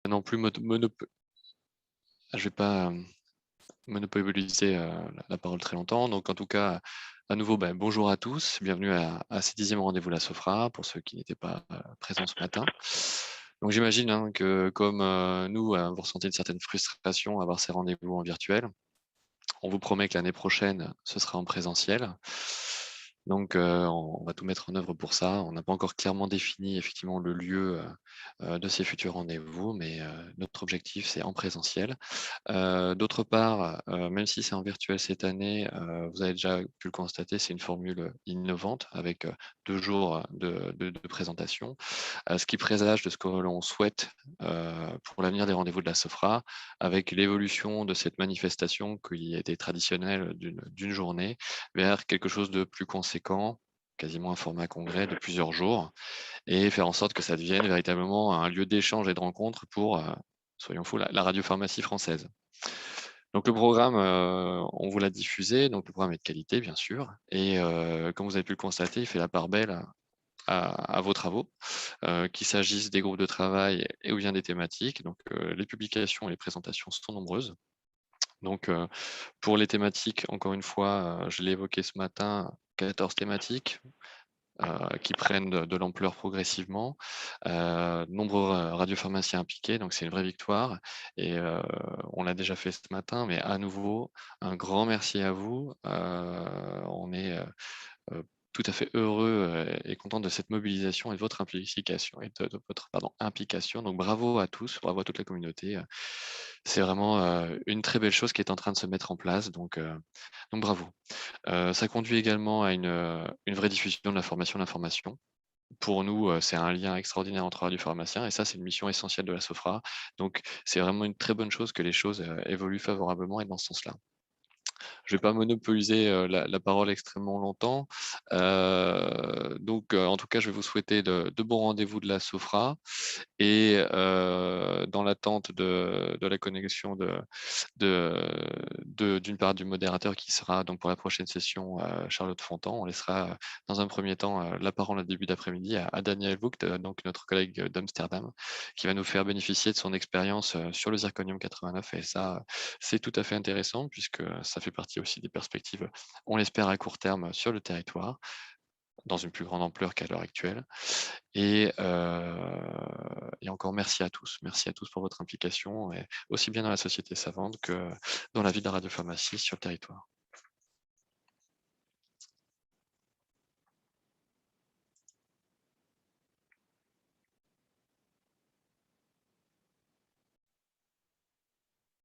non plus je vais pas monopoliser la parole très longtemps. Donc, en tout cas, à nouveau, bonjour à tous. Bienvenue à ce 10e rendez-vous La Sofra, pour ceux qui n'étaient pas présents ce matin. Donc, j'imagine hein, que, comme nous, vous ressentez une certaine frustration à avoir ces rendez-vous en virtuel. On vous promet que l'année prochaine, ce sera en présentiel. Donc, on va tout mettre en œuvre pour ça. On n'a pas encore clairement défini effectivement le lieu de ces futurs rendez-vous, mais notre objectif, c'est en présentiel. D'autre part, même si c'est en virtuel cette année, vous avez déjà pu le constater, c'est une formule innovante avec 2 jours de présentation, ce qui présage de ce que l'on souhaite pour l'avenir des rendez-vous de la Sofra, avec l'évolution de cette manifestation qui était traditionnelle d'une journée vers quelque chose de plus conséquent, quasiment un format congrès de plusieurs jours, et faire en sorte que ça devienne véritablement un lieu d'échange et de rencontre pour, soyons fous, la radiopharmacie française. Donc le programme, on vous l'a diffusé, donc le programme est de qualité bien sûr, et comme vous avez pu le constater, il fait la part belle à vos travaux, qu'il s'agisse des groupes de travail et ou bien des thématiques. Donc les publications et les présentations sont nombreuses. Donc pour les thématiques, encore une fois, je l'ai évoqué ce matin, 14 thématiques qui prennent de l'ampleur progressivement. Nombreux radiopharmaciens impliqués, donc c'est une vraie victoire. Et on l'a déjà fait ce matin, mais à nouveau, un grand merci à vous. On est tout à fait heureux et content de cette mobilisation et de votre implication et de votre implication. Donc bravo à tous, bravo à toute la communauté. C'est vraiment une très belle chose qui est en train de se mettre en place. Donc bravo. Ça conduit également à une vraie diffusion de l'information. Pour nous, c'est un lien extraordinaire entre radiopharmaciens et ça, c'est une mission essentielle de la Sofra. Donc, c'est vraiment une très bonne chose que les choses évoluent favorablement et dans ce sens-là. Je vais pas monopoliser la parole extrêmement longtemps. En tout cas, je vais vous souhaiter de bons rendez-vous de la Sofra et dans l'attente de la connexion d'une part du modérateur qui sera donc pour la prochaine session Charlotte Fontan. On laissera dans un premier temps la parole au début d'après-midi à Daniel Vogt, donc notre collègue d'Amsterdam, qui va nous faire bénéficier de son expérience sur le zirconium 89. Et ça, c'est tout à fait intéressant puisque ça fait partie aussi des perspectives, on l'espère à court terme, sur le territoire, dans une plus grande ampleur qu'à l'heure actuelle. Et encore merci à tous. Merci à tous pour votre implication, et aussi bien dans la Société savante que dans la vie de la radiopharmacie sur le territoire.